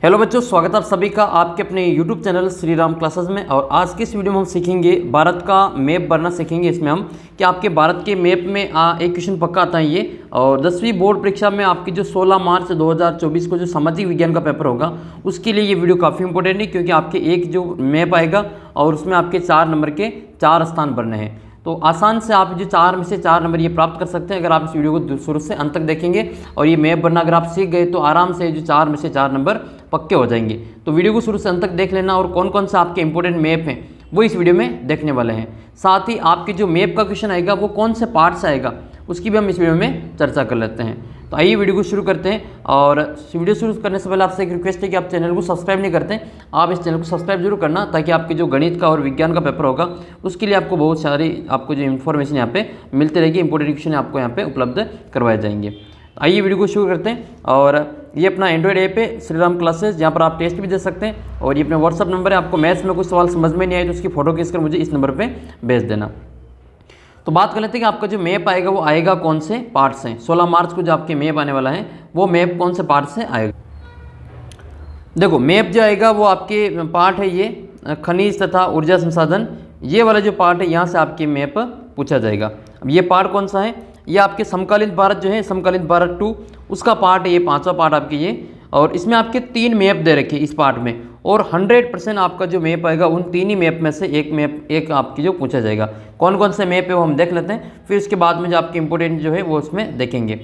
Hello बच्चों, स्वागत है आप सभी का आपके अपने YouTube channel Shri Ram classes में। और आज के इस वीडियो में हम सीखेंगे भारत का मैप बनना सीखेंगे। इसमें हम कि आपके भारत के मैप में एक क्वेश्चन पक्का आता है ये। और 10वीं बोर्ड परीक्षा में आपकी जो 16 मार्च 2024 को जो सामाजिक विज्ञान का पेपर होगा उसके लिए ये वीडियो काफ़ी इंपॉर्टेंट है, क्योंकि आपके एक जो मैप आएगा और उसमें आपके 4 नंबर के 4 स्थान भरने हैं। तो आसान से आप जो 4 में से 4 नंबर ये प्राप्त कर सकते हैं अगर आप इस वीडियो को शुरू से अंत तक देखेंगे। और ये मैप बनना अगर आप सीख गए तो आराम से जो 4 में से 4 नंबर पक्के हो जाएंगे। तो वीडियो को शुरू से अंत तक देख लेना, और कौन कौन से आपके इंपॉर्टेंट मैप हैं वो इस वीडियो में देखने वाले हैं। साथ ही आपके जो मैप का क्वेश्चन आएगा वो कौन से पार्ट से आएगा उसकी भी हम इस वीडियो में चर्चा कर लेते हैं। तो आइए वीडियो को शुरू करते हैं। और वीडियो शुरू करने से पहले आपसे एक रिक्वेस्ट है कि आप चैनल को सब्सक्राइब नहीं करते आप इस चैनल को सब्सक्राइब जरूर करना, ताकि आपके जो गणित का और विज्ञान का पेपर होगा उसके लिए आपको बहुत सारी आपको जो इन्फॉर्मेशन यहाँ पे मिलती रहेगी, इंपॉर्टेंट क्वेश्चन आपको यहाँ पे उपलब्ध करवाए जाएंगे। आइए वीडियो को शुरू करते हैं। और ये अपना एंड्रॉइड ऐप है श्री राम क्लासेस, जहाँ पर आप टेस्ट भी दे सकते हैं। और ये अपना व्हाट्सअप नंबर है, आपको मैथ्स में कुछ सवाल समझ में नहीं आए तो उसकी फोटो खींचकर मुझे इस नंबर पर भेज देना। तो बात कर लेते हैं कि आपका जो मैप आएगा वो आएगा कौन से पार्ट से। 16 मार्च को जो आपके मैप आने वाला है वो मैप कौन से पार्ट से आएगा। देखो, मैप जो आएगा वो आपके पार्ट है ये खनिज तथा ऊर्जा संसाधन, ये वाला जो पार्ट है यहाँ से आपके मैप पूछा जाएगा। अब ये पार्ट कौन सा है, ये आपके समकालीन भारत जो है, समकालीन भारत 2 उसका पार्ट है, ये 5वां पार्ट आपके ये। और इसमें आपके 3 मैप दे रखे इस पार्ट में, और 100% आपका जो मैप आएगा उन 3 ही मैप में से एक आपकी जो पूछा जाएगा। कौन कौन से मैप है वो हम देख लेते हैं, फिर उसके बाद में जो आपके इंपॉर्टेंट जो है वो उसमें देखेंगे।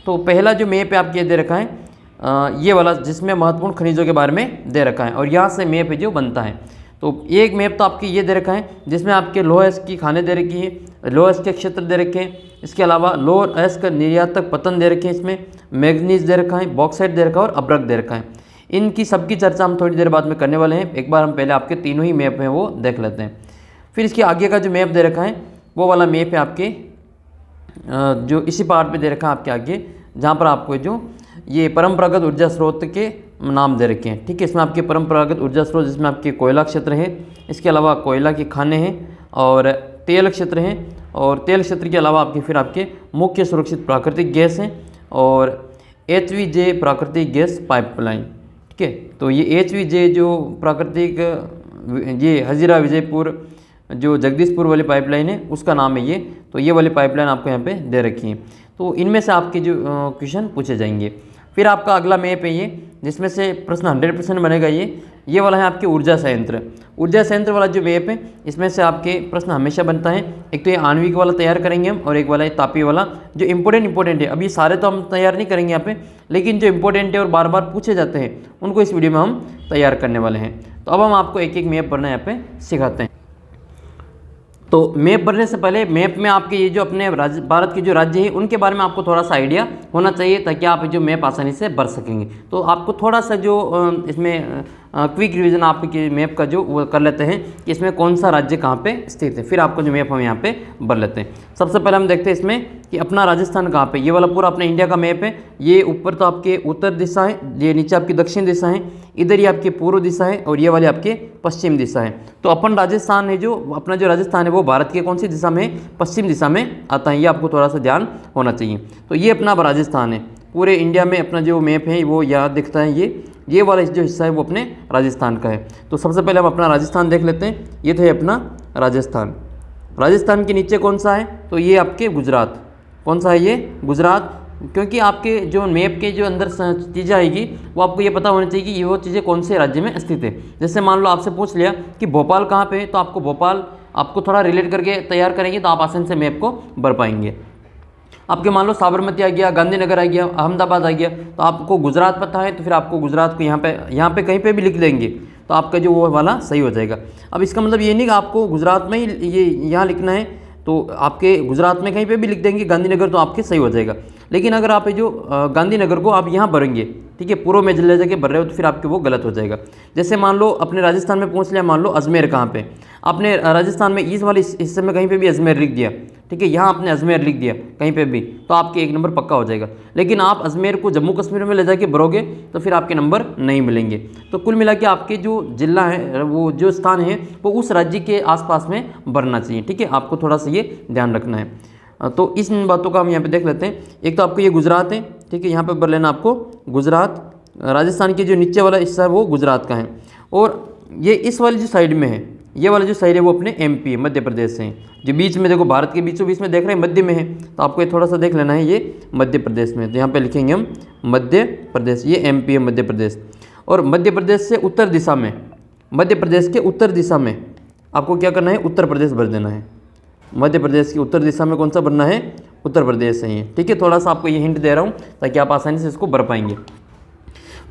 तो पहला जो मैप है आपके दे रखा है ये वाला, जिसमें महत्वपूर्ण खनिजों के बारे में दे रखा है, और यहाँ से मैप है जो बनता है। तो एक मैप तो आपकी ये दे रखा है जिसमें आपके लोह अयस्क की खानें दे रखी है, लोह अयस्क के क्षेत्र दे रखे हैं। इसके अलावा लोह अयस्क निर्यातक पतन दे रखे हैं, इसमें मैग्नीज दे रखा है, बॉक्साइट दे रखा है और अब्रक दे रखा है। इनकी सबकी चर्चा हम थोड़ी देर बाद में करने वाले हैं। एक बार हम पहले आपके तीनों ही मैप हैं वो देख लेते हैं। फिर इसके आगे का जो मैप दे रखा है वो वाला मैप है आपके जो इसी पार्ट पे दे रखा है आपके आगे, जहाँ पर आपको जो ये परंपरागत ऊर्जा स्रोत के नाम दे रखे हैं। ठीक है, इसमें आपके परंपरागत ऊर्जा स्रोत जिसमें आपके कोयला क्षेत्र है, इसके अलावा कोयला की खानें हैं और तेल क्षेत्र हैं, और तेल क्षेत्र के अलावा आपके फिर आपके मुख्य सुरक्षित प्राकृतिक गैस हैं और HVJ प्राकृतिक गैस पाइपलाइन। ठीक है, तो ये HVJ जो प्राकृतिक ये हजीरा विजयपुर जो जगदीशपुर वाली पाइपलाइन है उसका नाम है ये। तो ये वाली पाइपलाइन आपको यहाँ पे दे रखी है। तो इनमें से आपके जो क्वेश्चन पूछे जाएंगे। फिर आपका अगला मैप है ये, जिसमें से प्रश्न 100% बनेगा ये वाला है आपके ऊर्जा संयंत्र। ऊर्जा संयंत्र वाला जो मैप है इसमें से आपके प्रश्न हमेशा बनता है। एक तो ये आणविक वाला तैयार करेंगे हम, और एक वाला है तापीय वाला जो इंपॉर्टेंट है। अभी सारे तो हम तैयार नहीं करेंगे यहाँ पे, लेकिन जो इंपॉर्टेंट है और बार बार पूछे जाते हैं उनको इस वीडियो में हम तैयार करने वाले हैं। तो अब हम आपको एक एक मैप बनना यहाँ पे सिखाते हैं। तो मैप बनने से पहले मैप में आपके ये जो अपने भारत के जो राज्य है उनके बारे में आपको थोड़ा सा आइडिया होना चाहिए, ताकि आप जो मैप आसानी से भर सकेंगे। तो आपको थोड़ा सा जो इसमें क्विक रिवीजन आपके मैप का जो वो कर लेते हैं कि इसमें कौन सा राज्य कहाँ पे स्थित है, फिर आपको जो मैप हम यहाँ पे भर लेते हैं। सबसे पहले हम देखते हैं इसमें कि अपना राजस्थान कहाँ पे। ये वाला पूरा अपने इंडिया का मैप है। ये ऊपर तो आपके उत्तर दिशा है, ये नीचे आपकी दक्षिण दिशा है, इधर ये आपकी पूर्व दिशा है, और ये वाली आपके पश्चिम दिशा है। तो अपन राजस्थान है जो अपना जो राजस्थान है वो भारत के कौन सी दिशा में, पश्चिम दिशा में आता है। ये आपको थोड़ा सा ध्यान होना चाहिए। तो ये अपना राजस्थान है। पूरे इंडिया में अपना जो मैप है वो यहाँ दिखता है। ये वाला जो हिस्सा है वो अपने राजस्थान का है। तो सबसे पहले हम अपना राजस्थान देख लेते हैं। ये तो है अपना राजस्थान। राजस्थान के नीचे कौन सा है, तो ये आपके गुजरात। कौन सा है ये, गुजरात। क्योंकि आपके जो मैप के जो अंदर चीज़ें आएगी वो आपको ये पता होना चाहिए कि ये वो चीज़ें कौन से राज्य में स्थित है। जैसे मान लो आपसे पूछ लिया कि भोपाल कहाँ पे है, तो आपको भोपाल आपको थोड़ा रिलेट करके तैयार करेंगे तो आप आसानी से मैप को भर पाएंगे। आपके मान लो साबरमती आ गया, गांधीनगर आ गया, अहमदाबाद आ गया, तो आपको गुजरात पता है तो फिर आपको गुजरात को यहाँ पे कहीं पे भी लिख देंगे तो आपका जो वो वाला सही हो जाएगा। अब इसका मतलब ये नहीं कि आपको गुजरात में ही ये यहाँ लिखना है, तो आपके गुजरात में कहीं पे भी लिख देंगे गांधीनगर तो आपके सही हो जाएगा। लेकिन अगर आप जो गांधीनगर को आप यहाँ भरेंगे, ठीक है, पूर्व में ले जाके भर रहे हो तो फिर आपके वो गलत हो जाएगा। जैसे मान लो अपने राजस्थान में पूछ लिया, मान लो अजमेर कहाँ पे, आपने राजस्थान में इस वाले हिस्से में कहीं पे भी अजमेर लिख दिया, ठीक है, यहाँ आपने अजमेर लिख दिया कहीं पे भी, तो आपके 1 नंबर पक्का हो जाएगा। लेकिन आप अजमेर को जम्मू कश्मीर में ले जाके भरोगे तो फिर आपके नंबर नहीं मिलेंगे। तो कुल मिला के आपके जो जिला है, वो जो स्थान है वो उस राज्य के आसपास में भरना चाहिए। ठीक है, आपको थोड़ा सा ये ध्यान रखना है। तो इस बातों का हम यहाँ पे देख लेते हैं। एक तो आपको ये गुजरात है, ठीक है, यहाँ पे भर लेना आपको गुजरात। राजस्थान के जो नीचे वाला हिस्सा है वो गुजरात का है, और ये इस वाली जो साइड में है, ये वाला जो साइड है वो अपने एमपी मध्य प्रदेश से है। जो बीच में देखो भारत के बीचों बीच में देख रहे हैं मध्य में है, तो आपको ये थोड़ा सा देख लेना है, ये मध्य प्रदेश में। तो यहाँ पे लिखेंगे हम मध्य प्रदेश, ये एमपी है मध्य प्रदेश। और मध्य प्रदेश से उत्तर दिशा में, मध्य प्रदेश के उत्तर दिशा में आपको क्या करना है, उत्तर प्रदेश भर देना है। मध्य प्रदेश की उत्तर दिशा में कौन सा भरना है, उत्तर प्रदेश है ये, ठीक है। थोड़ा सा आपको ये हिंट दे रहा हूँ ताकि आप आसानी से इसको भर पाएंगे।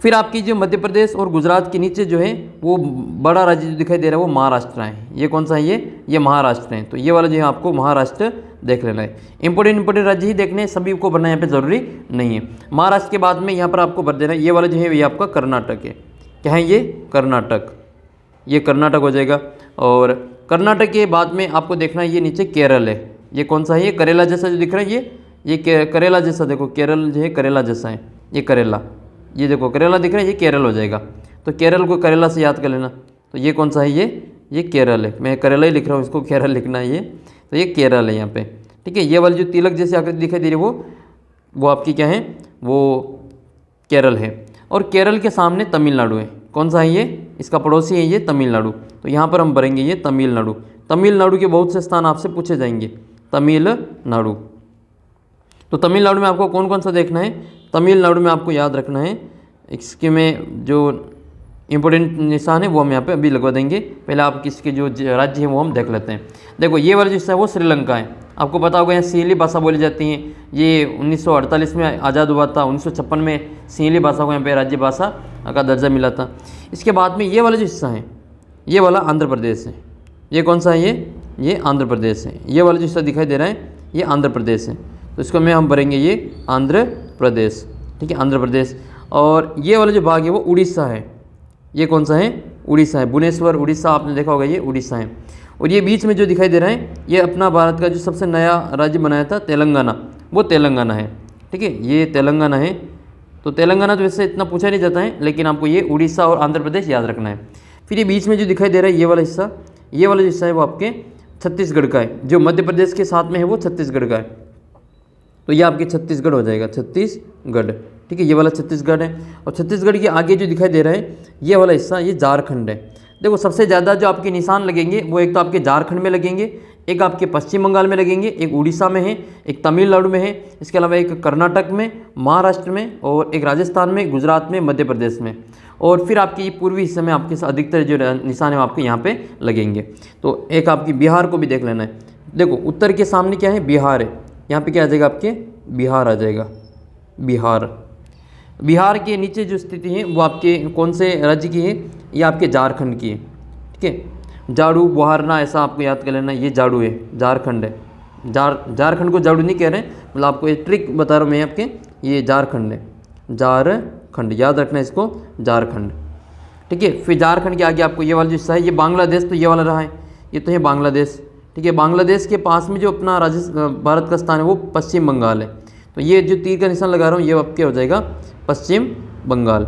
फिर आपकी जो मध्य प्रदेश और गुजरात के नीचे जो है वो बड़ा राज्य जो दिखाई दे रहा है वो महाराष्ट्र है। ये कौन सा है, ये महाराष्ट्र है। तो ये वाला जो है आपको महाराष्ट्र देख लेना है। इंपॉर्टेंट राज्य ही देखने, सभी को भरना यहाँ पे ज़रूरी नहीं है। महाराष्ट्र के बाद में यहाँ पर आपको भर देना है, ये वाला जो है ये आपका कर्नाटक है। क्या है ये, कर्नाटक, ये कर्नाटक हो जाएगा। और कर्नाटक के बाद में आपको देखना है ये नीचे केरल है। ये कौन सा है, ये करेला जैसा जो दिख रहा है, ये करेला जैसा, देखो केरल जो है करेला जैसा है, ये करेला, ये देखो करेला दिख रहा है, ये केरल हो जाएगा। तो केरल को करेला से याद कर लेना। तो ये कौन सा है, ये केरल है। मैं करेला ही लिख रहा हूँ, इसको केरल लिखना है ये। तो ये केरल है यहाँ पे, ठीक है। ये वाली जो तिलक जैसी आकृति दिखाई दे रही है वो आपकी क्या है, वो केरल है। और केरल के सामने तमिलनाडु है। कौन सा है ये, इसका पड़ोसी है ये तमिलनाडु। तो यहाँ पर हम भरेंगे ये तमिलनाडु। तमिलनाडु के बहुत से स्थान आपसे पूछे जाएंगे, तमिलनाडु। तो तमिलनाडु में आपको कौन कौन सा देखना है, तमिलनाडु में आपको याद रखना है, इसके में जो इम्पोर्टेंट निशान है वो हम यहाँ पे अभी लगवा देंगे। पहले आप किसके जो राज्य है वो हम देख लेते हैं। देखो ये वाला जो हिस्सा है वो श्रीलंका है। आपको पता होगा यहाँ सिंहली भाषा बोली जाती है। ये 1948 में आज़ाद हुआ था, 1956 में सिंहली भाषा को यहाँ पे राज्य भाषा का दर्जा मिला था। इसके बाद में ये वाला जो हिस्सा है, ये वाला आंध्र प्रदेश है। ये कौन सा है, ये आंध्र प्रदेश है। ये वाला जो हिस्सा दिखाई दे रहा है ये आंध्र प्रदेश है। तो इसको में हम भरेंगे ये आंध्र प्रदेश, ठीक है, आंध्र प्रदेश। और ये वाला जो भाग है वो उड़ीसा है। ये कौन सा है, उड़ीसा है। भुवनेश्वर उड़ीसा आपने देखा होगा, ये उड़ीसा है। और ये बीच में जो दिखाई दे रहा है ये अपना भारत का जो सबसे नया राज्य बनाया था तेलंगाना, वो तेलंगाना है, ठीक है, ये तेलंगाना है। तो तेलंगाना तो वैसे इतना पूछा नहीं जाता है, लेकिन आपको ये उड़ीसा और आंध्र प्रदेश याद रखना है। फिर ये बीच में जो दिखाई दे रहा है ये वाला हिस्सा, ये वाला जो हिस्सा है वो आपके छत्तीसगढ़ का है। जो मध्य प्रदेश के साथ में है वो छत्तीसगढ़ का है। तो ये आपके छत्तीसगढ़ हो जाएगा, छत्तीसगढ़, ठीक है, ये वाला छत्तीसगढ़ है। और छत्तीसगढ़ के आगे जो दिखाई दे रहा है ये वाला हिस्सा, ये झारखंड है। देखो सबसे ज़्यादा जो आपके निशान लगेंगे वो एक तो आपके झारखंड में लगेंगे, एक आपके पश्चिम बंगाल में लगेंगे, एक उड़ीसा में है, एक तमिलनाडु में है, इसके अलावा एक कर्नाटक में, महाराष्ट्र में, और एक राजस्थान में, गुजरात में, मध्य प्रदेश में। और फिर आपके ये पूर्वी हिस्से में आपके अधिकतर जो निशान है वो आपके यहाँ पे लगेंगे। तो एक आपकी बिहार को भी देख लेना है। देखो उत्तर के सामने क्या है, बिहार है। यहाँ पे क्या आ जाएगा, आपके बिहार आ जाएगा, बिहार। बिहार के नीचे जो स्थिति है वो आपके कौन से राज्य की है, ये आपके झारखंड की है, ठीक है। जाड़ू बुहारना ऐसा आपको याद कर लेना, ये जाड़ू है, झारखंड है। झारखंड को जाड़ू नहीं कह रहे हैं, मतलब आपको एक ट्रिक बता रहा हूँ मैं आपके, ये झारखंड है, झारखंड याद रखना है इसको, झारखंड, ठीक है। फिर झारखंड के आगे आपको ये वाला जो हिस्सा है ये बांग्लादेश, तो ये वाला रहा है, ये तो है बांग्लादेश, ठीक है। बांग्लादेश के पास में जो अपना भारत का स्थान है वो पश्चिम बंगाल है। तो ये जो तीर का निशान लगा रहा हूँ ये आपके हो जाएगा पश्चिम बंगाल,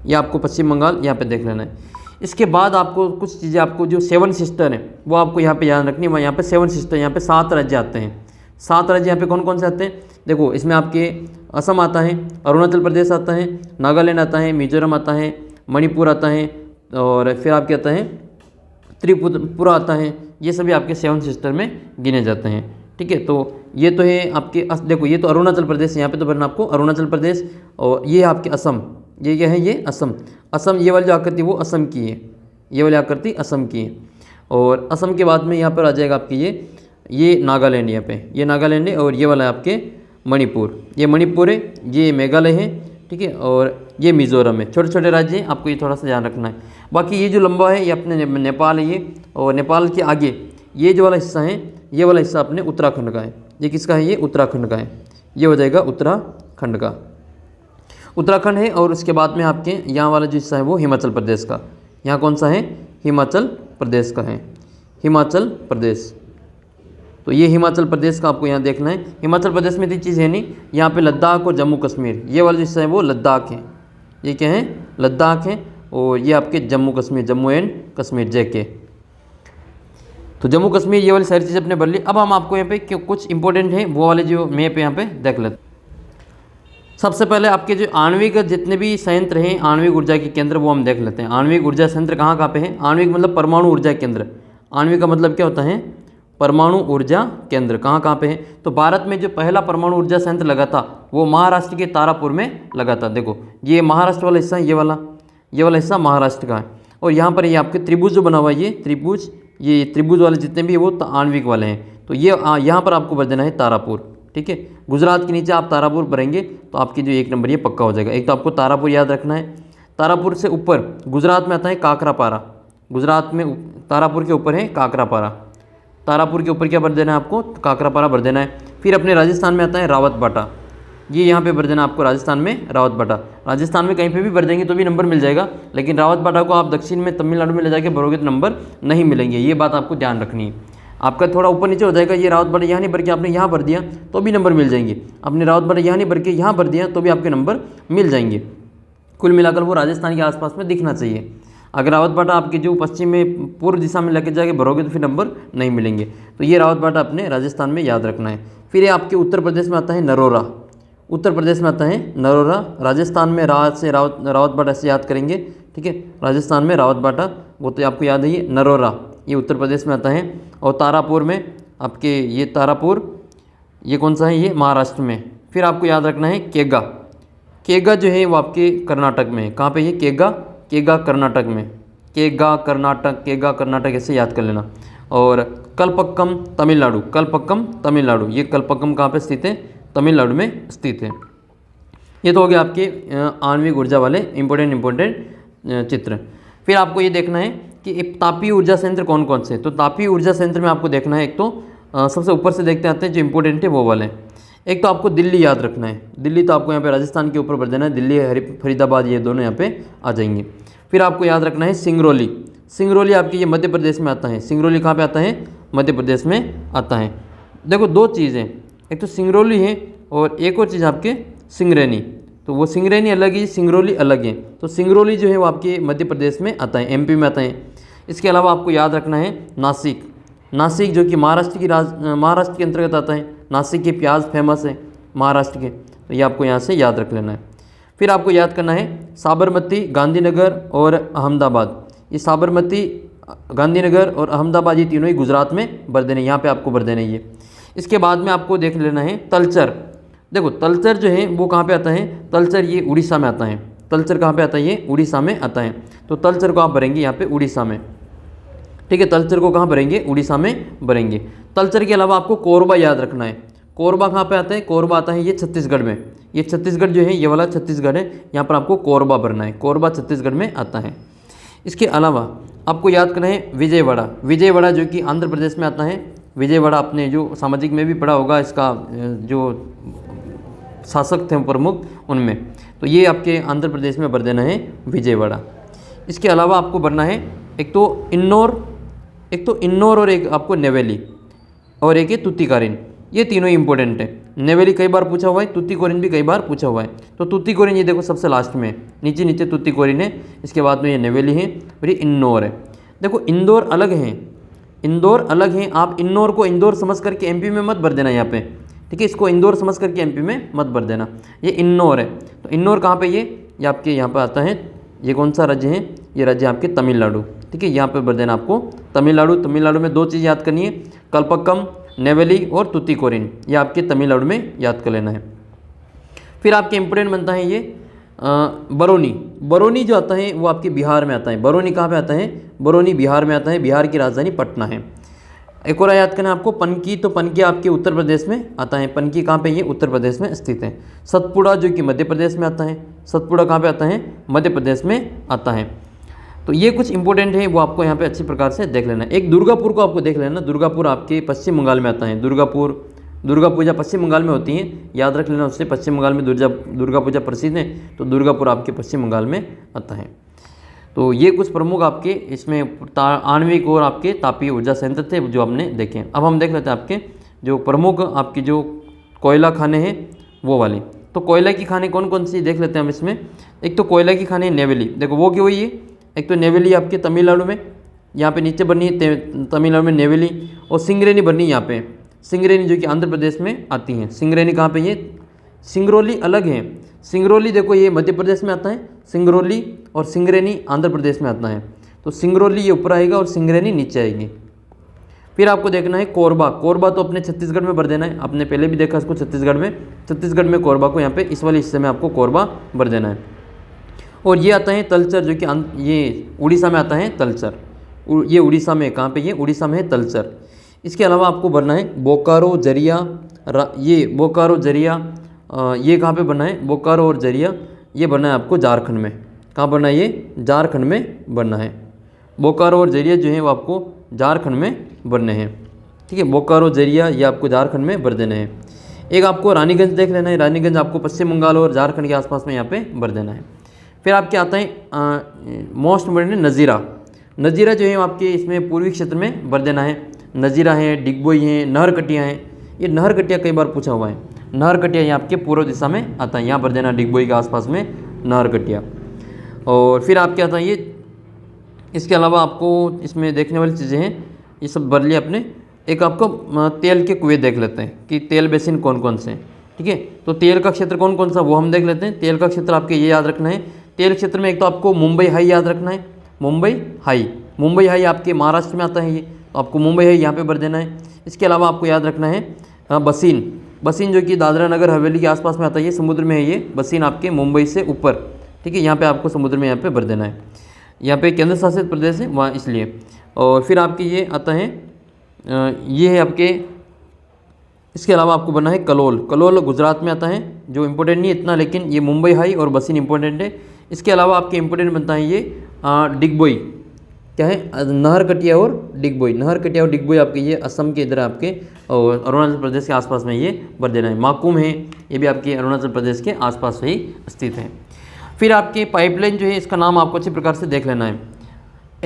ये आपको पश्चिम बंगाल यहाँ पे देख लेना है। इसके बाद आपको कुछ चीज़ें, आपको जो 7 सिस्टर हैं वो आपको यहाँ पे याद रखनी है। यहाँ पे 7 सिस्टर, यहाँ पे 7 राज्य आते हैं। 7 राज्य यहाँ पे कौन कौन से आते हैं, देखो इसमें आपके असम आता है, अरुणाचल प्रदेश आता है, नागालैंड आता है, मिजोरम आता है, मणिपुर आता है, और फिर आपके आता है त्रिपुरा आता है। ये सभी आपके 7 सिस्टर में गिने जाते हैं, ठीक है। तो ये तो है आपके देखो ये तो अरुणाचल प्रदेश, यहाँ पे तो भरना आपको अरुणाचल प्रदेश। और ये आपके असम, ये क्या है, ये असम। असम ये वाली जो आकृति वो असम की है, ये वाली आकृति असम की है। और असम के बाद में यहाँ पर आ जाएगा आपकी ये नागालैंड, यहाँ पे ये नागालैंड है। और ये वाला है आपके मणिपुर, ये मणिपुर है, ये मेघालय है, ठीक है। और ये मिज़ोरम है। छोटे छोटे राज्य हैं, आपको ये थोड़ा सा ध्यान रखना है। बाकी ये जो लंबा है ये अपने नेपाल है ये, और नेपाल के आगे ये जो वाला हिस्सा है, ये वाला हिस्सा अपने उत्तराखंड का है। ये किसका है, ये उत्तराखंड का है, ये हो जाएगा उत्तराखंड का, उत्तराखंड है। और उसके बाद में आपके यहाँ वाला जो हिस्सा है वो हिमाचल प्रदेश का, यहाँ कौन सा है, हिमाचल प्रदेश का है, हिमाचल प्रदेश। तो ये हिमाचल प्रदेश का आपको यहाँ देखना है। हिमाचल प्रदेश में इतनी चीज़ है नहीं, यहाँ पे लद्दाख और जम्मू कश्मीर, ये वाला जो हिस्सा है वो लद्दाख है, ये क्या है, लद्दाख है। और ये आपके जम्मू कश्मीर, जम्मू एंड कश्मीर, JK। तो जम्मू कश्मीर ये वाली सारी चीज़ें अपने भर ली। अब हम आपको यहाँ पे कुछ इंपॉर्टेंट है वो वाले जो मैप यहाँ पे देख लेते। सबसे पहले आपके जो आणविक जितने भी संयंत्र हैं, आणविक ऊर्जा के केंद्र, वो हम देख लेते हैं। आणविक ऊर्जा संयंत्र कहाँ पे हैं? आणविक मतलब परमाणु ऊर्जा केंद्र। आणविक का मतलब क्या होता है? परमाणु ऊर्जा केंद्र। कहाँ पे है? तो भारत में जो पहला परमाणु ऊर्जा संयंत्र लगा था वो महाराष्ट्र के तारापुर में लगा था। देखो ये महाराष्ट्र वाला हिस्सा, ये वाला हिस्सा महाराष्ट्र का है। और यहाँ पर ये आपके त्रिभुज जो बना हुआ है, ये त्रिभुज वाले जितने भी है वो आणविक वाले हैं। तो ये यहाँ पर आपको भर देना है तारापुर। ठीक है, गुजरात के नीचे आप तारापुर भरेंगे तो आपकी जो 1 नंबर ये पक्का हो जाएगा। एक तो आपको तारापुर याद रखना है। तारापुर से ऊपर गुजरात में आता है काकरापारा। गुजरात में तारापुर के ऊपर है काकरापारा। तारापुर के ऊपर क्या भर देना है आपको? काकरापारा भर देना है। फिर अपने राजस्थान में आता है रावतबाटा। ये यहाँ पे भर देना आपको, राजस्थान में रावतबाटा। राजस्थान में कहीं पे भी भर देंगे तो भी नंबर मिल जाएगा, लेकिन रावतबाटा को आप दक्षिण में तमिलनाडु में ले जाके भरोगे तो नंबर नहीं मिलेंगे। ये बात आपको ध्यान रखनी है। आपका थोड़ा ऊपर नीचे हो जाएगा। ये रावतबाटा यहाँ नहीं भर के आपने यहाँ भर दिया तो भी नंबर मिल जाएंगे। आपने रावतबाटा यहाँ नहीं भर के यहाँ भर दिया तो भी आपके नंबर मिल जाएंगे। कुल मिलाकर वो राजस्थान के आसपास में दिखना चाहिए। अगर रावतबाटा आपके जो पश्चिम में पूर्व दिशा में लेके जाके भरोगे तो फिर नंबर नहीं मिलेंगे। तो ये रावतबाटा अपने राजस्थान में याद रखना है। फिर ये आपके उत्तर प्रदेश में आता है नरोरा। उत्तर प्रदेश में आता है नरोरा। राजस्थान में रावतबाटा से याद करेंगे। ठीक है, राजस्थान में रावतबाटा, वो तो आपको याद है। ये नरोरा ये उत्तर प्रदेश में आता है। और तारापुर में आपके ये तारापुर, ये कौन सा है? ये महाराष्ट्र में। फिर आपको याद रखना है केगा। केगा जो है वो आपके कर्नाटक में है। कहाँ पे? ये केगा कर्नाटक में। केगा कर्नाटक ऐसे याद कर लेना। और कलपक्कम तमिलनाडु। ये कलपक्कम कहाँ पे स्थित है? तमिलनाडु में स्थित है। ये तो हो गया आपके आणविक ऊर्जा वाले इंपॉर्टेंट चित्र। फिर आपको ये देखना है कि तापीय ऊर्जा संयंत्र कौन कौन से हैं। तो तापीय ऊर्जा संयंत्र में आपको देखना है, एक तो सबसे ऊपर से देखते आते हैं जो इंपॉर्टेंट है वो वाले। एक तो आपको दिल्ली याद रखना है। दिल्ली तो आपको यहाँ पे राजस्थान के ऊपर भर देना है। दिल्ली फरीदाबाद ये दोनों यहाँ पे आ जाएंगे। फिर आपको याद रखना है सिंगरौली। सिंगरौली आपके ये मध्य प्रदेश में आता है। सिंगरौली कहाँ पे आता है? मध्य प्रदेश में आता है। देखो दो चीज़ें, एक तो सिंगरौली है और एक और चीज़ आपके सिंगरैनी। तो वो सिंगरैनी अलग है, सिंगरौली अलग है। तो सिंगरौली जो है वो आपके मध्य प्रदेश में आता है, एमपी में आता है। इसके अलावा आपको याद रखना है नासिक जो कि महाराष्ट्र के अंतर्गत आता है। नासिक के प्याज फेमस है महाराष्ट्र के, तो ये आपको यहाँ से याद रख लेना है। फिर आपको याद करना है साबरमती, गांधीनगर और अहमदाबाद। ये साबरमती, गांधीनगर और अहमदाबाद ये तीनों ही गुजरात में भर देने, यहाँ पे आपको भर देने ये। इसके बाद में आपको देख लेना है तलचर। देखो तलचर जो है वो कहाँ पे आता है? तलचर ये उड़ीसा में आता है। तलचर कहाँ पे आता है? ये उड़ीसा में आता है। तो तलचर को आप भरेंगे यहाँ पे उड़ीसा में। ठीक है, तलचर को कहाँ भरेंगे? उड़ीसा में भरेंगे। तलचर के अलावा आपको कोरबा याद रखना है। कोरबा कहाँ पे आता है? कोरबा आता है ये छत्तीसगढ़ में। ये छत्तीसगढ़ जो है ये वाला छत्तीसगढ़ है, यहाँ पर आपको कोरबा भरना है। कोरबा छत्तीसगढ़ में आता है। इसके अलावा आपको याद करना है विजयवाड़ा जो कि आंध्र प्रदेश में आता है। विजयवाड़ा आपने जो सामाजिक में भी पढ़ा होगा, इसका जो शासक थे प्रमुख उनमें, तो ये आपके आंध्र प्रदेश में भर देना है विजयवाड़ा। इसके अलावा आपको भरना है एक तो इन्नौर और एक आपको नेवेली और एक है तुतीकोरिन। ये तीनों इंपॉर्टेंट है। नेवेली कई बार पूछा हुआ है, तुतीकोरिन भी कई बार पूछा हुआ है। तो तुतीकोरिन ये देखो सबसे लास्ट में, नीचे तुतीकोरिन है, इसके बाद में ये नेवेली है और ये इन्नौर है। देखो इंदौर अलग हैं, आप इन्नौर को इंदौर समझ करके एमपी में मत भर देना यहाँ पे। ठीक है, इसको इंदौर समझ करके एमपी में मत भर देना। ये इन्नौर है, तो इन्नौर कहाँ पे? ये आपके यहाँ पर आता है। ये कौन सा राज्य है? ये राज्य आपके तमिलनाडु। ठीक है, यहाँ पे भर देना आपको तमिलनाडु में दो चीज़ याद करनी है, कल्पक्कम, नेवेली और तुतीकोरिन। ये आपके तमिलनाडु में याद कर लेना है। फिर आपके इंपॉर्टेंट बनता है ये बरौनी जो आता है वो आपके बिहार में आता है। बरौनी कहाँ पे आता है? बरौनी बिहार में आता है। बिहार की राजधानी पटना है। एक और याद करना आपको पनकी, तो पनकी आपके उत्तर प्रदेश में आता है। पनकी कहाँ पे? ये उत्तर प्रदेश में स्थित है। सतपुड़ा जो कि मध्य प्रदेश में आता है। सतपुड़ा कहाँ पे आता है? मध्य प्रदेश में आता है। तो ये कुछ इंपॉर्टेंट है, वो आपको यहाँ पे अच्छी प्रकार से देख लेना है। एक दुर्गापुर को आपको देख लेना। दुर्गापुर आपके पश्चिम बंगाल में आता है। दुर्गा पूजा पश्चिम बंगाल में होती है, याद रख लेना उससे। पश्चिम बंगाल में दुर्गा पूजा प्रसिद्ध है, तो दुर्गापुर आपके पश्चिम बंगाल में आता है। तो ये कुछ प्रमुख आपके इसमें आणविक और आपके तापीय ऊर्जा संयंत्र थे जो आपने देखे। अब हम देख लेते हैं आपके जो प्रमुख आपकी जो कोयला खाने हैं वो वाले। तो कोयला की खाने कौन कौन सी देख लेते हैं हम इसमें। एक तो कोयला की खाने नेवेली, देखो वो क्यों हुई है? एक तो नेवेली आपके तमिलनाडु में, यहाँ पे नीचे बननी है तमिलनाडु में नेवेली, और सिंगरैनी बननी है यहाँ पे। सिंगरैनी जो कि आंध्र प्रदेश में आती हैं। सिंगरैनी कहाँ पे? ये सिंगरौली अलग है, सिंगरौली देखो ये मध्य प्रदेश में आता है, सिंगरौली, और सिंगरेनी आंध्र प्रदेश में आता है। तो सिंगरौली ये ऊपर आएगा और सिंगरेनी नीचे आएगी। फिर आपको देखना है कोरबा। कोरबा तो अपने छत्तीसगढ़ में भर देना है, आपने पहले भी देखा इसको छत्तीसगढ़ में कोरबा को यहाँ पे इस वाले हिस्से में आपको कोरबा भर देना है। और ये आता है तलचर, जो कि ये उड़ीसा में आता है तलचर। ये उड़ीसा में, कहाँ पे, ये उड़ीसा में है तलचर। इसके अलावा आपको भरना है बोकारो, जरिया, ये बोकारो, जरिया, ये कहाँ पे बनना है, बोकारो और जरिया, ये बनना है आपको झारखंड में। कहाँ बनना है, ये झारखंड में बनना है। बोकारो और जरिया जो है वो आपको झारखंड में बनने हैं, ठीक है। बोकारो, जरिया ये आपको झारखंड में भर देने हैं। एक आपको रानीगंज देख लेना है, रानीगंज आपको पश्चिम बंगाल और झारखंड के आसपास में यहाँ पे भर देना है। फिर आपके आता है मोस्ट इम्पोर्टेंट नज़ीरा। नज़ीरा जो है आपके इसमें पूर्वी क्षेत्र में भर देना है। नज़ीरा है, डिगबोई है, नहरकटिया है। ये नहरकटिया कई बार पूछा हुआ है, नहरकटिया ये आपके पूर्व दिशा में आता है, यहाँ भर देना डिगबोई के आसपास में नहरकटिया। और फिर आपके आता है ये, इसके अलावा आपको इसमें देखने वाली चीज़ें हैं, ये सब भर लिया अपने। एक आपको तेल के कुएँ देख लेते हैं कि तेल बेसिन कौन कौन से हैं, ठीक है। तो तेल का क्षेत्र कौन कौन सा वो हम देख लेते हैं। तेल का क्षेत्र आपके ये याद रखना है। तेल क्षेत्र में एक तो आपको मुंबई हाई याद रखना है, मुंबई हाई आपके महाराष्ट्र में आता है ये, तो आपको मुंबई हाई यहाँ पे भर देना है। इसके अलावा आपको याद रखना है बसीन जो कि दादरा नगर हवेली के आसपास में आता है, ये समुद्र में है। ये बसीन आपके मुंबई से ऊपर, ठीक है, यहाँ पे आपको समुद्र में यहाँ पे भर देना है। यहाँ पे केंद्र शासित प्रदेश है वहाँ इसलिए। और फिर आपके ये आता है, ये है आपके, इसके अलावा आपको बनना है कलोल गुजरात में आता है, जो इम्पोर्टेंट नहीं है इतना, लेकिन ये मुंबई हाई और बसीन इंपॉर्टेंट है। इसके अलावा आपके इंपॉर्टेंट बनता है ये डिगबोई, क्या है, नहरकटिया और डिगबोई आपके ये असम के इधर आपके और अरुणाचल प्रदेश के आसपास में ये भर देना है। माकुम है, ये भी आपके अरुणाचल प्रदेश के आसपास ही स्थित है। फिर आपके पाइपलाइन जो है इसका नाम आपको अच्छी प्रकार से देख लेना है।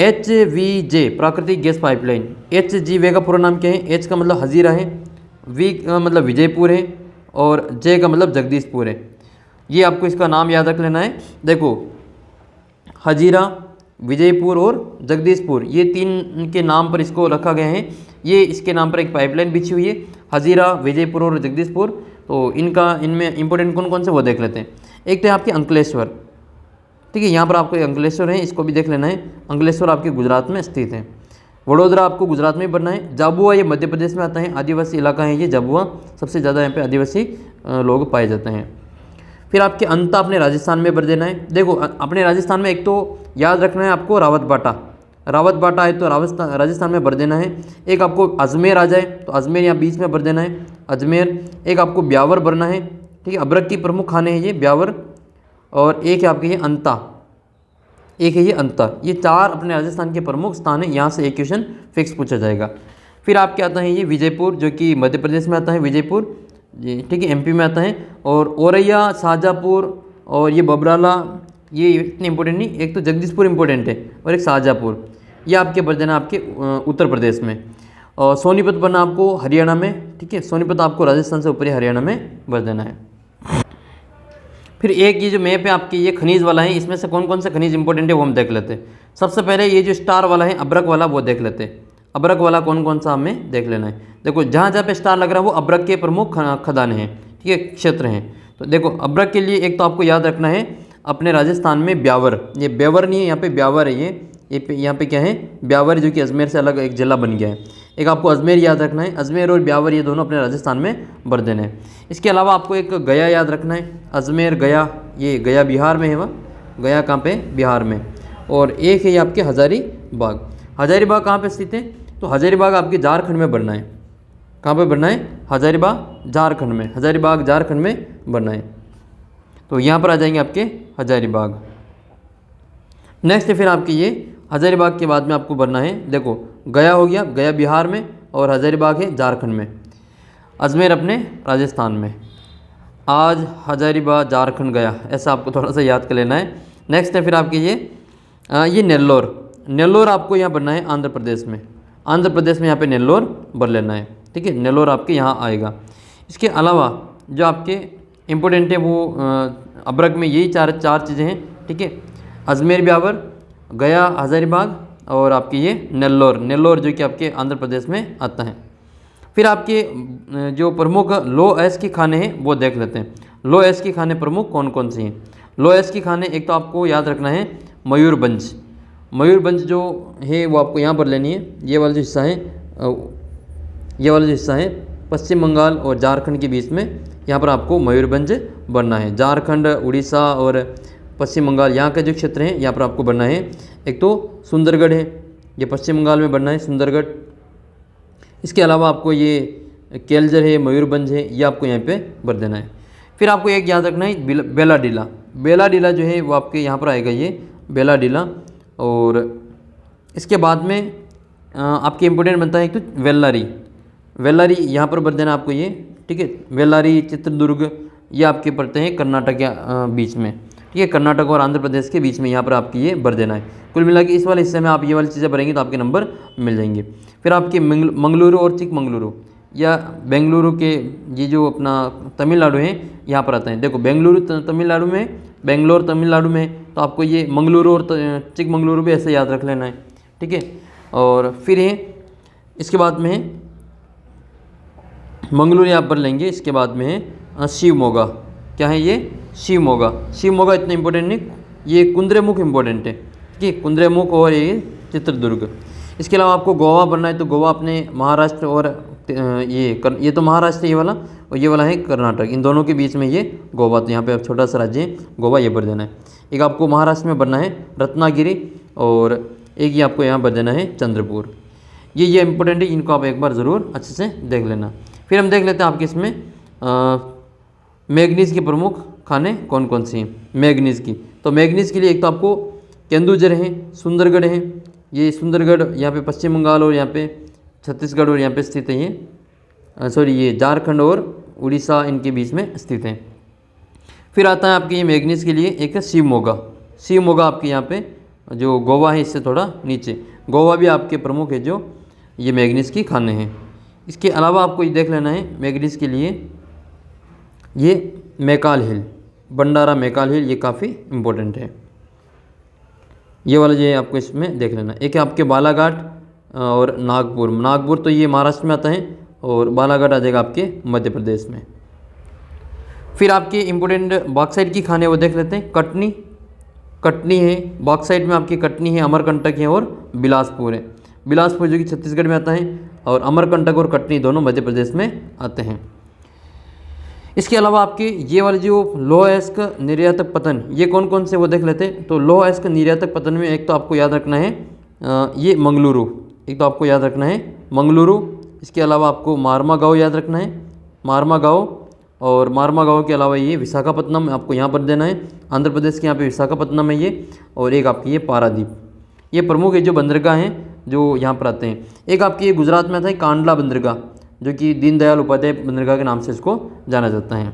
HVJ प्राकृतिक गैस पाइपलाइन। HGV का पूरा नाम क्या है, H का मतलब हजीरा है, V का मतलब विजयपुर है, और J का मतलब जगदीशपुर है। ये आपको इसका नाम याद रख लेना है। देखो हजीरा, विजयपुर और जगदीशपुर, ये तीन के नाम पर इसको रखा गया है। ये इसके नाम पर एक पाइपलाइन बिछी हुई है, हजीरा, विजयपुर और जगदीशपुर। तो इनमें इंपॉर्टेंट कौन कौन से वो देख लेते हैं। एक तो आपके अंकलेश्वर, ठीक है, यहाँ पर आपको अंकलेश्वर है, इसको भी देख लेना है। अंकलेश्वर आपके गुजरात में स्थित है। वडोदरा आपको गुजरात में बनना है। जाबुआ ये मध्य प्रदेश में आता है, आदिवासी इलाका है ये जाबुआ, सबसे ज़्यादा यहाँ पे आदिवासी लोग पाए जाते हैं। फिर आपके अंता अपने राजस्थान में भर देना है। देखो अपने राजस्थान में एक तो याद रखना है आपको रावत बाटा है, तो राजस्थान में भर देना है। एक आपको अजमेर आ जाए तो अजमेर यहाँ बीच में भर देना है, अजमेर। एक आपको ब्यावर भरना है, ठीक है, अबरक की प्रमुख खाने हैं ये ब्यावर। और एक है आपके ये अंता, ये चार अपने राजस्थान के प्रमुख स्थान है। यहाँ से एक क्वेश्चन फिक्स पूछा जाएगा। फिर आपके आता है ये विजयपुर, जो कि मध्य प्रदेश में आता है विजयपुर, जी ठीक है, MP में आता है। और औरैया, शाहजहाँपुर और ये बबराला, ये इतने इंपॉर्टेंट नहीं, एक तो जगदीशपुर इंपॉर्टेंट है और एक शाहजहाँपुर, ये आपके भर देना आपके उत्तर प्रदेश में। और सोनीपत बनना आपको हरियाणा में, ठीक है, सोनीपत आपको राजस्थान से ऊपरी हरियाणा में भर देना है। फिर एक ये जो मैप है आपकी ये खनिज वाला है, इसमें से कौन कौन से खनिज इंपॉर्टेंट है वो हम देख लेते हैं। सबसे पहले ये जो स्टार वाला है अब्रक वाला, वो देख लेते हैं। अब्रक वाला कौन कौन सा हमें देख लेना है। देखो जहाँ जहाँ पे स्टार लग रहा है वो अब्रक के प्रमुख खदान हैं, ठीक है, क्षेत्र हैं। तो देखो अब्रक के लिए एक तो आपको याद रखना है अपने राजस्थान में ब्यावर, ये ब्यावर नहीं है, यहाँ पे ब्यावर है। ये यहाँ पे क्या है, ब्यावर, जो कि अजमेर से अलग एक जिला बन गया है। एक आपको अजमेर याद रखना है, अजमेर और ब्यावर ये दोनों अपने राजस्थान में भर देने हैं। इसके अलावा आपको एक गया याद रखना है, अजमेर गया, ये गया बिहार में है, वह गया कहाँ पे, बिहार में। और एक है ये आपके हजारीबाग। हजारीबाग कहाँ पे स्थित है, तो हजारीबाग आपके झारखंड में बनना है। कहाँ पे बनना है, हजारीबाग झारखंड में, हजारीबाग झारखंड में बनना है। तो यहाँ पर आ जाएंगे आपके हजारीबाग। नेक्स्ट है फिर आपके ये हजारीबाग के बाद में आपको बनना है, देखो गया हो गया, गया बिहार में, और हजारीबाग है झारखंड में, अजमेर अपने राजस्थान में। आज हजारीबाग झारखंड गया, ऐसा आपको थोड़ा सा याद कर लेना है। नेक्स्ट है फिर आपके ये नेल्लोर आपको यहाँ बनना है आंध्र प्रदेश में, यहाँ पे नेल्लोर भर लेना है, ठीक है, नेल्लोर आपके यहाँ आएगा। इसके अलावा जो आपके इम्पोर्टेंट है वो अब्रक में यही चार चीज़ें हैं, ठीक है, अजमेर ब्यावर, गया, हजारीबाग और आपके ये नेल्लोर जो कि आपके आंध्र प्रदेश में आता है। फिर आपके जो प्रमुख लो एस के खाने हैं वो देख लेते हैं। लो एस की खाने प्रमुख कौन कौन सी हैं? लो एस की खाने एक तो आपको याद रखना है मयूरभंज। मयूरभंज जो है वो आपको यहाँ पर लेनी है। ये वाला जो हिस्सा है ये वाला जो हिस्सा है पश्चिम बंगाल और झारखंड के बीच में, यहाँ पर आपको मयूरभंज बनना है। झारखंड, उड़ीसा और पश्चिम बंगाल यहाँ का जो क्षेत्र है यहाँ पर आपको बनना है। एक तो सुंदरगढ़ है, ये पश्चिम बंगाल में बनना है सुंदरगढ़। इसके अलावा आपको ये केलझर है, मयूरभंज है, ये आपको यहाँ पे भर देना है। फिर आपको एक याद रखना है बेलाडीला। बेलाडीला जो है वो आपके यहाँ पर आएगा, ये बेलाडीला। और इसके बाद में आपके इम्पोर्टेंट बनता है एक तो वेल्लारी। वेल्लारी यहाँ पर भर देना आपको ये, ठीक है। वेल्लारी, चित्रदुर्ग, ये आपके पड़ते हैं कर्नाटक के बीच में, ठीक है। कर्नाटक और आंध्र प्रदेश के बीच में यहाँ पर आपकी ये भर देना है। कुल मिला के इस वाले हिस्से में आप ये वाली चीज़ें भरेंगे तो आपके नंबर मिल जाएंगे। फिर आपके मंगलुरु और चिकमंगलुरु या बेंगलुरु के ये जो अपना तमिलनाडु है यहाँ पर आता है। देखो बेंगलुरु तमिलनाडु में, बेंगलोर तमिलनाडु में, तो आपको ये मंगलुरु और चिकमंगलुरु भी ऐसे याद रख लेना है, ठीक है। और फिर है इसके बाद में है मंगलुरु यहाँ पर लेंगे। इसके बाद में है शिवमोगा। क्या है ये? शिवमोगा। शिवमोगा इतना इंपॉर्टेंट नहीं, ये कुंद्रेमुख इंपॉर्टेंट है, ठीक है। कुंद्रेमुख और ये चित्रदुर्ग। इसके अलावा आपको गोवा बनना है तो गोवा अपने महाराष्ट्र और ये तो महाराष्ट्र ये वाला, और ये वाला है कर्नाटक, इन दोनों के बीच में ये गोवा। तो यहाँ पे आप छोटा सा राज्य है गोवा, ये भर देना है। एक आपको महाराष्ट्र में बनना है रत्नागिरी, और एक ये आपको यहाँ भर देना है चंद्रपुर। ये इंपॉर्टेंट है, इनको आप एक बार ज़रूर अच्छे से देख लेना। फिर हम देख लेते हैं आपके इसमें मैग्नीज के प्रमुख खाने कौन कौन सी हैं। मैग्नीज की, तो मैग्नीज के लिए एक तो आपको केंदुझर है, सुंदरगढ़ है। ये सुंदरगढ़ यहाँ पे पश्चिम बंगाल और यहाँ पे छत्तीसगढ़ और यहाँ पे स्थित है ये ये झारखंड और उड़ीसा इनके बीच में स्थित है। फिर आता है आपके ये मैग्नीज के लिए एक शिवमोगा। शिवमोगा आपके यहाँ पे जो गोवा है इससे थोड़ा नीचे, गोवा भी आपके प्रमुख है जो ये मैग्नीज की खाने हैं। इसके अलावा आपको ये देख लेना है मैग्नीज के लिए ये मैकाल हिल, बंडारा मैकाल हिल, ये काफ़ी इम्पोर्टेंट है। ये वाला जो है आपको इसमें देख लेना। एक है आपके बालाघाट और नागपुर। नागपुर तो ये महाराष्ट्र में आता है और बालाघाट आ जाएगा आपके मध्य प्रदेश में। फिर आपके इम्पोर्टेंट बॉक्साइट की खाने वो देख लेते हैं। कटनी है, बॉक्साइट में आपकी कटनी है, अमरकंटक है और बिलासपुर है। बिलासपुर जो कि छत्तीसगढ़ में आता है, और अमरकंटक और कटनी दोनों मध्य प्रदेश में आते हैं। इसके अलावा आपके ये वाले जो लौह अयस्क निर्यातक पतन, ये कौन कौन से वो देख लेते हैं। तो लौह अयस्क निर्यातक पतन में एक तो आपको याद रखना है ये मंगलुरु, एक तो आपको याद रखना है मंगलुरु। इसके अलावा आपको मारमा गाँव याद रखना है, मारमा गाँव। और मारमा गाँव के अलावा ये विशाखापत्तनम आपको यहाँ पर देना है, आंध्र प्रदेश के यहाँ पे विशाखापत्तनम है ये। और एक आपकी ये पारादीप, ये प्रमुख है जो बंदरगाह हैं जो यहाँ पर आते हैं। एक आपकी ये गुजरात में आता है कांडला बंदरगाह, जो कि दीनदयाल उपाध्याय बंदरगाह के नाम से इसको जाना जाता है,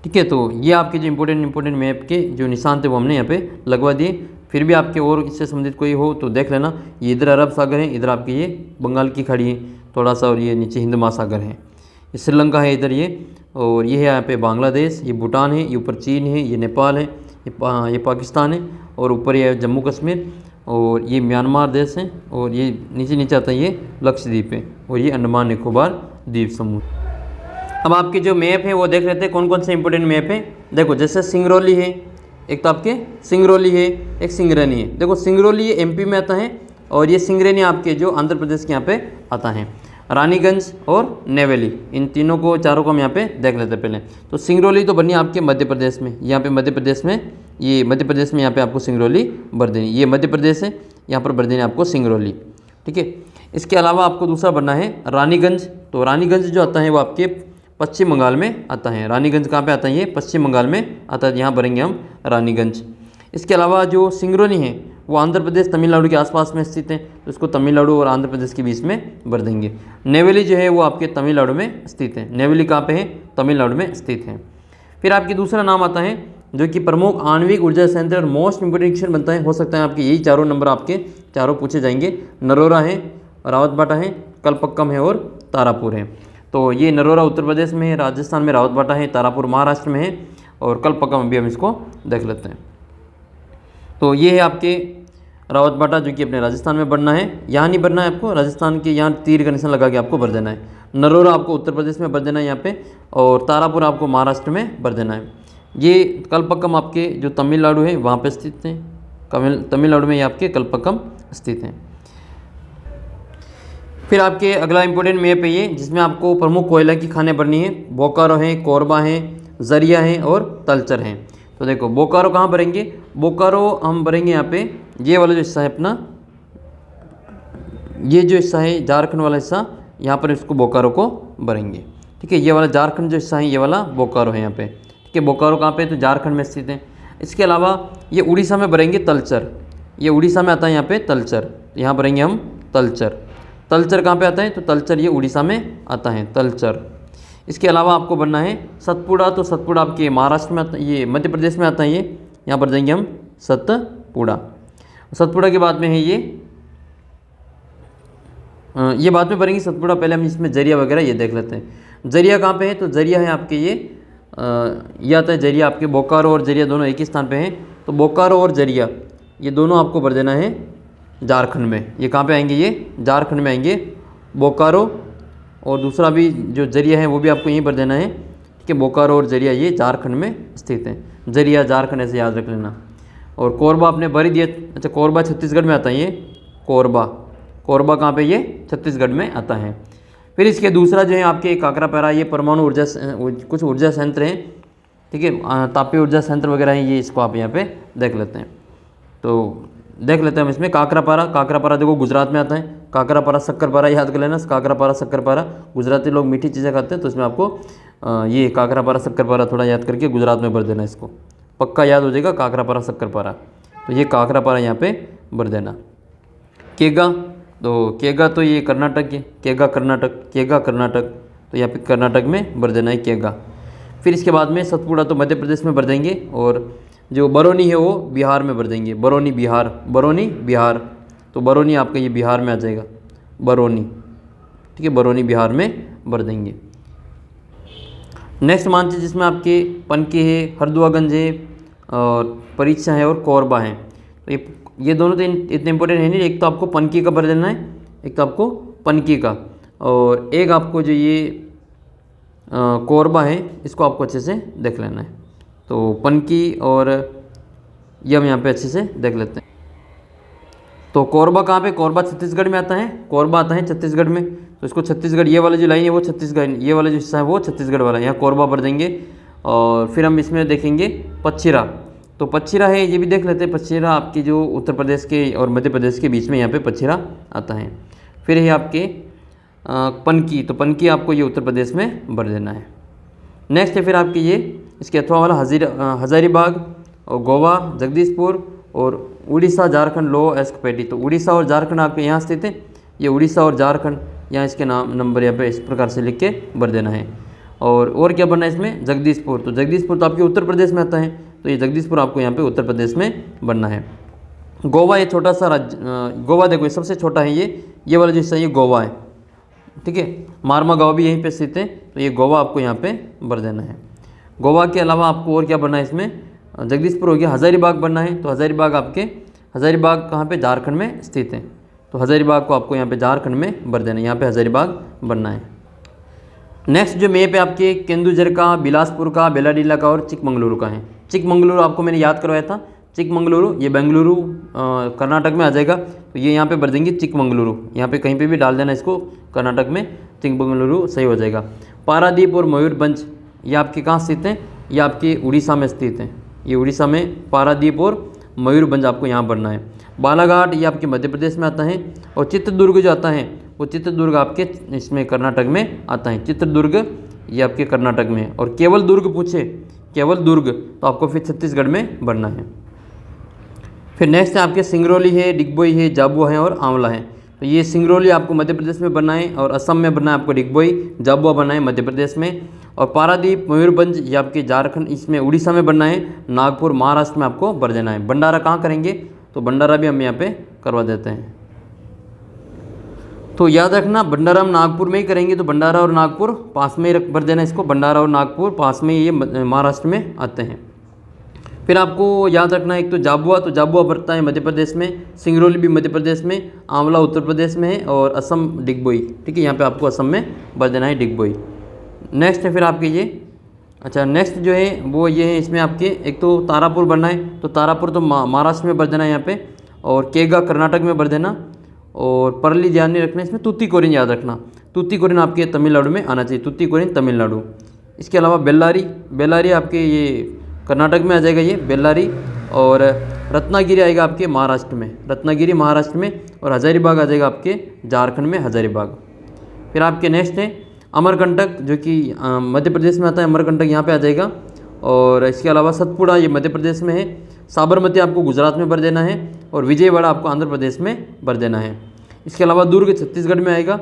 ठीक है। तो ये आपके जो इम्पोर्टेंट मैप के जो निशान थे वो हमने यहाँ पे लगवा दिए। फिर भी आपके और इससे संबंधित कोई हो तो देख लेना। ये इधर अरब सागर है, इधर आपकी ये बंगाल की खाड़ी है थोड़ा सा, और ये नीचे हिंद महासागर है, ये श्रीलंका है इधर ये, और ये है यहाँ पे बांग्लादेश, ये भूटान है, ये ऊपर चीन है, ये नेपाल है, ये पाकिस्तान है, और ऊपर ये जम्मू कश्मीर, और ये म्यांमार देश है, और ये नीचे आता है ये लक्षद्वीप है, और ये अंडमान निकोबार द्वीप समूह। अब आपके जो मैप है वो देख लेते हैं कौन कौन से इंपॉर्टेंट मैप है। देखो जैसे सिंगरौली है, एक तो आपके सिंगरौली है, एक सिंगरैनी है। देखो सिंगरौली ये एमपी में आता है, और ये सिंगरैनी आपके जो आंध्र प्रदेश के यहाँ पे आता है। रानीगंज और नेवेली, इन तीनों को चारों को हम यहाँ पे देख लेते हैं पहले। तो सिंगरौली तो बनी आपके मध्य प्रदेश में, यहाँ पे मध्य प्रदेश में, ये मध्य प्रदेश में यहाँ पे आपको सिंगरौली भर देनी, ये मध्य प्रदेश है, यहाँ पर भर देनी आपको सिंगरौली, ठीक है। इसके अलावा आपको दूसरा बनना है रानीगंज। तो रानीगंज जो आता है वो आपके पश्चिम बंगाल में आता है। रानीगंज कहाँ पे आता है? ये पश्चिम बंगाल में आता है, यहाँ भरेंगे हम रानीगंज। इसके अलावा जो सिंगरौली है वो आंध्र प्रदेश तमिलनाडु के आसपास में स्थित है, तो उसको तमिलनाडु और आंध्र प्रदेश के बीच में भर देंगे। नेवेली जो है वो आपके तमिलनाडु में स्थित है। नेवेली कहाँ पे है? तमिलनाडु में स्थित है। फिर आपकी दूसरा नाम आता है जो कि प्रमुख आणविक ऊर्जा संयंत्र और मोस्ट इंपोर्टेंट बनता है, हो सकता है आपके यही चारों नंबर आपके चारों पूछे जाएंगे। नरोरा है, रावतबाटा है, कलपक्कम है और तारापुर है। तो ये नरोरा उत्तर प्रदेश में है, राजस्थान में रावतबाटा है, तारापुर महाराष्ट्र में है, और कलपक्कम भी हम इसको देख लेते हैं। तो ये है आपके रावतबाटा जो कि अपने राजस्थान में बनना है। यहाँ नहीं बनना है आपको, राजस्थान के यहाँ तीर का निशान लगा के आपको भर देना है। नरोरा आपको उत्तर प्रदेश में भर देना है यहाँ पे, और तारापुर आपको महाराष्ट्र में भर देना है। ये कल्पक्कम आपके जो तमिलनाडु है वहाँ पे स्थित है, तमिलनाडु में ये आपके कल्पक्कम स्थित हैं। फिर आपके अगला इंपॉर्टेंट मैप है ये, जिसमें आपको प्रमुख कोयला की खानें भरनी है। बोकारो हैं, कोरबा हैं, जरिया हैं और तलचर हैं। तो देखो बोकारो कहाँ भरेंगे, बोकारो हम भरेंगे यहाँ पे, ये वाला जो हिस्सा है अपना, ये जो हिस्सा है झारखंड वाला हिस्सा, यहाँ पर इसको बोकारो को भरेंगे। ठीक है, ये वाला झारखंड जो हिस्सा है ये वाला बोकारो है यहाँ पे। ठीक है, बोकारो कहाँ पे, तो झारखंड में स्थित है। इसके अलावा ये उड़ीसा में भरेंगे तलचर, ये उड़ीसा में आता है यहाँ पे तलचर, यहाँ भरेंगे हम तलचर। तलचर कहाँ पे आता है, तो तलचर ये उड़ीसा में आता है तलचर। इसके अलावा आपको भरना है सतपुड़ा, तो सतपुड़ा आपके महाराष्ट्र में आता है, ये मध्य प्रदेश में आता है, ये यहाँ पर देंगे हम सतपुड़ा। सतपुड़ा के बाद में है ये बाद में भरेंगे सतपुड़ा, पहले हम इसमें जरिया वगैरह ये देख लेते हैं। जरिया कहाँ पे है, तो जरिया है आपके ये आता है जरिया आपके, बोकारो और जरिया दोनों एक ही स्थान पे हैं। तो बोकारो और जरिया ये दोनों आपको भर देना है झारखंड में। ये कहाँ पे आएंगे, ये झारखंड में आएंगे बोकारो, और दूसरा भी जो जरिया है वो भी आपको यहीं भर देना है कि बोकारो और जरिया ये झारखंड में स्थित है। जरिया झारखंड ऐसे याद रख लेना। और कोरबा आपने भर ही दिया। अच्छा, कोरबा छत्तीसगढ़ में आता है, ये कोरबा, कोरबा कहाँ पे, ये छत्तीसगढ़ में आता है। फिर इसके दूसरा जो है आपके काकरापारा, ये परमाणु ऊर्जा कुछ ऊर्जा संयंत्र हैं। ठीक है, तापीय ऊर्जा संयंत्र वगैरह है, ये इसको आप यहाँ पे देख लेते हैं। तो देख लेते हैं हम इसमें काकरापारा। काकरापारा देखो गुजरात में आता है। काकरापारा शक्करपारा याद कर लेना, काकरापारा शक्करपारा, गुजराती लोग मीठी चीज़ें खाते हैं तो इसमें आपको ये काकरापारा शक्करपारा थोड़ा याद करके गुजरात में भर देना, इसको पक्का याद हो जाएगा काकरापारा शक्करपारा। तो ये काकरापारा यहाँ पे भर देना। केगा, तो केगा तो ये कर्नाटक है, केगा कर्नाटक, केगा कर्नाटक, तो यहाँ पे कर्नाटक में भर देना है केगा। फिर इसके बाद में सतपुड़ा तो मध्य प्रदेश में भर देंगे, और जो बरौनी है वो बिहार में भर देंगे। बरौनी बिहार, बरौनी बिहार, तो बरौनी आपका ये बिहार में आ जाएगा, बरौनी। ठीक है, बरौनी बिहार में भर देंगे। नेक्स्ट मानचित्र जिसमें आपके पनकी है, हरदुआगंज है, और परीक्षा है और कोरबा है। तो ये दोनों तो इतने इंपॉर्टेंट है नहीं। एक तो आपको पनकी का भर देना है, एक तो आपको पनकी का, और एक आपको जो ये कोरबा है इसको आपको अच्छे से देख लेना है। तो पनकी और ये हम यहाँ पे अच्छे से देख लेते हैं। तो कोरबा कहाँ पे, कोरबा छत्तीसगढ़ में आता है, कोरबा आता है छत्तीसगढ़ में। तो इसको छत्तीसगढ़, ये वाला जो लाइन है वो छत्तीसगढ़, ये वाला जो हिस्सा है वो छत्तीसगढ़ वाला है, यहाँ कोरबा भर देंगे। और फिर हम इसमें देखेंगे पच्चिरा, तो पच्चिरा है ये भी देख लेते हैं। पच्चिरा आपकी जो उत्तर प्रदेश के और मध्य प्रदेश के बीच में यहाँ पे पच्चिरा आता है। फिर है आपके पनकी, तो पनकी आपको ये उत्तर प्रदेश में भर देना है। नेक्स्ट है फिर आपके ये इसके अथवा वाला हजारीबाग और गोवा, जगदीशपुर और उड़ीसा, झारखंड, लो एस्कपेटी। तो उड़ीसा और झारखंड आपके यहाँ स्थित है। ये उड़ीसा और झारखंड, यहाँ इसके नाम नंबर यहाँ पे इस प्रकार से लिख के भर देना है। और क्या बनना है इसमें, जगदीशपुर, तो जगदीशपुर तो आपके उत्तर प्रदेश में आता है, तो ये जगदीशपुर आपको यहाँ पे उत्तर प्रदेश में बनना है। गोवा ये छोटा सा राज्य, गोवा देखो ये सबसे छोटा है, ये वाला जो हिस्सा ये गोवा है। ठीक है, मारमा गाँव भी यहीं पे स्थित है, तो ये गोवा आपको यहाँ पे भर देना है। गोवा के अलावा आपको और क्या बनना है इसमें, जगदीशपुर हो गया, हजारीबाग बनना है। तो हजारीबाग आपके, हजारीबाग कहाँ पे, झारखंड में स्थित है, तो हजारीबाग को आपको यहाँ पे झारखंड में भर देना है, यहाँ पे हजारीबाग बनना है। नेक्स्ट जो मैप है आपके केंदुझर का, बिलासपुर का, बेलाडीला का और चिकमंगलुरु का है। चिकमंगलुरु आपको मैंने याद करवाया था, चिकमंगलुरु ये बेंगलुरु कर्नाटक में आ जाएगा, तो ये यहाँ पे भर देंगे चिकमंगलुरु। यहाँ पे कहीं पे भी डाल देना इसको, कर्नाटक में चिकमंगलुरु सही हो जाएगा। पारादीप और मयूरभंज ये आपके कहाँ स्थित हैं, ये आपके उड़ीसा में स्थित हैं। ये उड़ीसा में पारादीप और मयूरभंज आपको यहाँ भरना है। बालाघाट ये आपके मध्य प्रदेश में आता है, और चित्रदुर्ग जो आता है वो चित्रदुर्ग आपके इसमें कर्नाटक में आता है। चित्रदुर्ग ये आपके कर्नाटक में है। और केवल दुर्ग पूछे, केवल दुर्ग, तो आपको फिर छत्तीसगढ़ में भरना है। फिर नेक्स्ट है आपके सिंगरौली है, डिगबोई है, जाबुआ है और आंवला है। तो ये सिंगरौली आपको मध्य प्रदेश में बनना है, और असम में बनना है आपको डिगबोई, जाबुआ बनना है मध्य प्रदेश में, और पारादीप मयूरभंज ये आपके झारखंड इसमें उड़ीसा में बनना है, नागपुर महाराष्ट्र में आपको भर देना है। भंडारा कहाँ करेंगे, तो भंडारा भी हम यहाँ पे करवा देते हैं। तो याद रखना भंडारा हम नागपुर में ही करेंगे, तो भंडारा और नागपुर पास में ही भर देना इसको, भंडारा और नागपुर पास में ये महाराष्ट्र में आते हैं। फिर आपको याद रखना है एक तो झाबुआ, तो झाबुआ पड़ता है मध्य प्रदेश में, सिंगरौली भी मध्य प्रदेश में, आंवला उत्तर प्रदेश में है और असम डिगबोई। ठीक है, यहाँ पे आपको असम में भर देना है डिगबोई। नेक्स्ट है फिर आपके ये, अच्छा नेक्स्ट जो है वो ये है, इसमें आपके एक तो तारापुर भरना है, तो तारापुर तो महाराष्ट्र में भर देना है यहाँ पे, और केगा कर्नाटक में भर देना, और परली ध्यान नहीं रखना, इसमें तूतीकोरिन याद रखना, तूतीकोरिन आपके तमिलनाडु में आना चाहिए, तूतीकोरिन तमिलनाडु। इसके अलावा बेल्लारी, बेल्लारी आपके ये कर्नाटक में आ जाएगा ये बेल्लारी, और रत्नागिरी आएगा आपके महाराष्ट्र में, रत्नागिरी महाराष्ट्र में, और हजारीबाग आ जाएगा आपके झारखंड में हजारीबाग। फिर आपके नेक्स्ट है अमरकंटक, जो कि मध्य प्रदेश में आता है, अमरकंटक यहाँ पे आ जाएगा। और इसके अलावा सतपुड़ा ये मध्य प्रदेश में है, साबरमती आपको गुजरात में भर देना है, और विजयवाड़ा आपको आंध्र प्रदेश में भर देना है। इसके अलावा दुर्ग छत्तीसगढ़ में आएगा,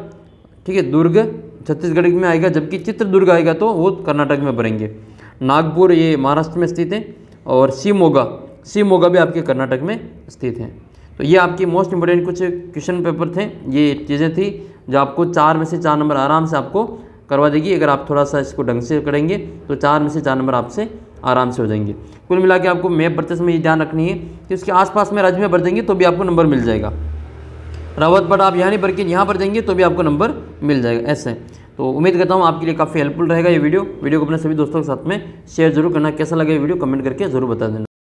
ठीक है, दुर्ग छत्तीसगढ़ में आएगा, जबकि चित्रदुर्ग आएगा तो वो कर्नाटक में भरेंगे। नागपुर ये महाराष्ट्र में स्थित है, और शिवमोगा भी आपके कर्नाटक में स्थित हैं। तो ये आपके मोस्ट इंपोर्टेंट कुछ क्वेश्चन पेपर थे, ये चीज़ें थी जो आपको 4 में से 4 नंबर आराम से आपको करवा देगी। अगर आप थोड़ा सा इसको ढंग से करेंगे तो 4 में से 4 नंबर आपसे आराम से हो जाएंगे। कुल मिला के आपको मैप भरते समय ये ध्यान रखनी है कि उसके आसपास में राज्य में भर देंगे तो भी आपको नंबर मिल जाएगा। रावतपट आप यहाँ नहीं भर के यहाँ भर देंगे तो भी आपको नंबर मिल जाएगा ऐसे। तो उम्मीद करता हूँ आपके लिए काफ़ी हेल्पफुल रहेगा ये वीडियो को अपने सभी दोस्तों के साथ में शेयर जरूर करना। कैसा लगा ये वीडियो कमेंट करके जरूर बता देना।